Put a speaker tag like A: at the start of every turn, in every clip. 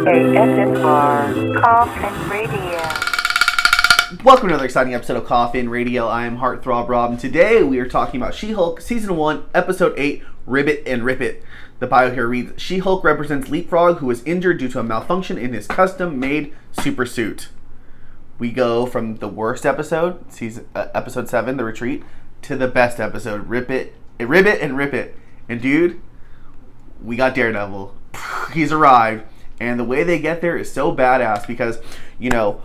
A: ASMR Coffin Radio.
B: Welcome to another exciting episode of Coffin Radio. I am Heartthrob Rob, and today we are talking about She-Hulk Season 1, Episode 8, Ribbit and Ribbit. The bio here reads, She-Hulk represents Leapfrog, who was injured due to a malfunction in his custom-made super suit. We go from the worst episode, Episode 7, The Retreat, to the best episode, Ribbit and Ribbit. And dude, we got Daredevil. He's arrived. And the way they get there is so badass because, you know,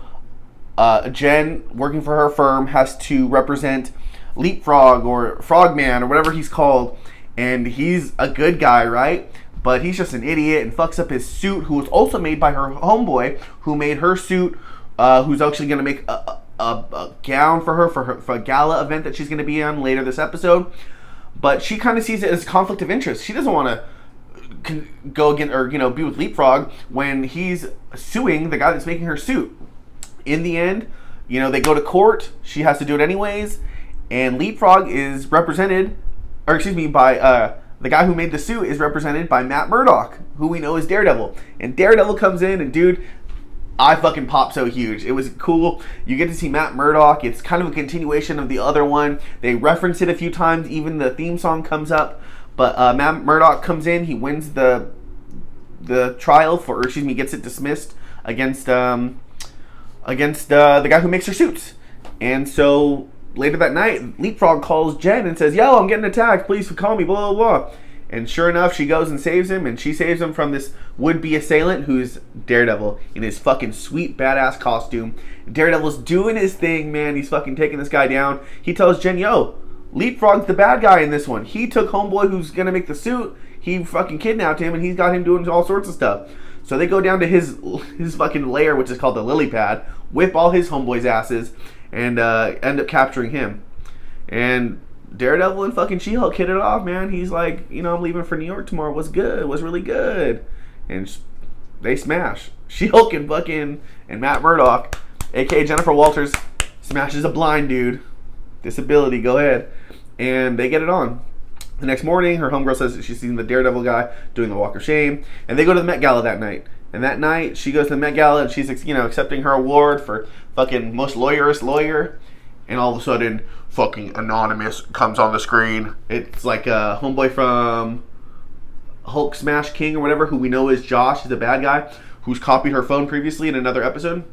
B: Jen, working for her firm, has to represent Leapfrog or Frogman or whatever he's called. And he's a good guy, right? But he's just an idiot and fucks up his suit, who was also made by her homeboy, who made her suit, who's actually going to make a gown for her for a gala event that she's going to be on later this episode. But she kind of sees it as a conflict of interest. She doesn't want to go again or be with Leapfrog when he's suing the guy that's making her suit. In the end, they go to court. She has to do it anyways, and Leapfrog is represented, or excuse me, by the guy who made the suit is represented by Matt Murdock, who we know is Daredevil. And Daredevil comes in, and dude, I fucking popped so huge. It was cool. You get to see Matt Murdock. It's kind of a continuation of the other one. They reference it a few times. Even the theme song comes up. But Matt Murdock comes in. He wins the trial gets it dismissed against the guy who makes her suits. And so later that night, Leapfrog calls Jen and says, "Yo, I'm getting attacked. Please call me." Blah blah blah. And sure enough, she goes and saves him, and she saves him from this would-be assailant who's Daredevil in his fucking sweet badass costume. Daredevil's doing his thing, man. He's fucking taking this guy down. He tells Jen, "Yo, Leapfrog's the bad guy in this one. He took homeboy who's gonna make the suit. He fucking kidnapped him, and he's got him doing all sorts of stuff." So they go down to his fucking lair, which is called the Lily Pad, whip all his homeboys' asses, and end up capturing him. And Daredevil and fucking She-Hulk hit it off, man. He's like, I'm leaving for New York tomorrow. What's good? What's really good? And they smash. She-Hulk and Matt Murdock, a.k.a. Jennifer Walters, smashes a blind dude. Disability, go ahead. And they get it on. The next morning, her homegirl says that she's seen the Daredevil guy doing the Walk of Shame. And they go to the Met Gala that night. And that night, she goes to the Met Gala and she's, accepting her award for fucking most lawyerist lawyer. And all of a sudden, fucking Anonymous comes on the screen. It's like a homeboy from Hulk Smash King or whatever, who we know is Josh. He's a bad guy who's copied her phone previously in another episode.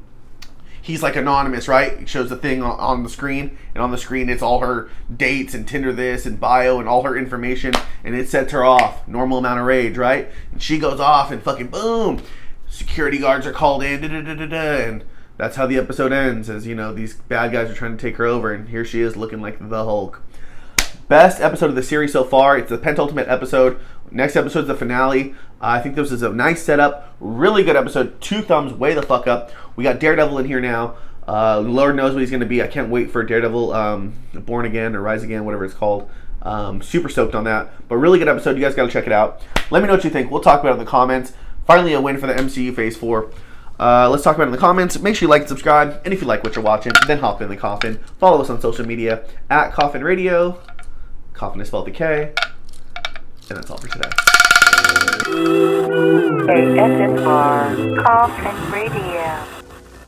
B: He's like Anonymous, right? He shows the thing on the screen, and on the screen it's all her dates and Tinder this and bio and all her information, and it sets her off. Normal amount of rage, right? And she goes off and fucking boom! Security guards are called in, and that's how the episode ends, as these bad guys are trying to take her over, and here she is looking like the Hulk. Best episode of the series so far. It's the penultimate episode. Next episode's the finale. I think this is a nice setup. Really good episode. 2 thumbs way the fuck up. We got Daredevil in here now. Lord knows what he's going to be. I can't wait for Daredevil Born Again or Rise Again, whatever it's called. Super stoked on that. But really good episode. You guys got to check it out. Let me know what you think. We'll talk about it in the comments. Finally a win for the MCU Phase 4. Let's talk about it in the comments. Make sure you like and subscribe. And if you like what you're watching, then hop in the coffin. Follow us on social media at Coffin Radio. Coffin is spelled with a K. And that's all for today.
A: ASMR Coffin Radio.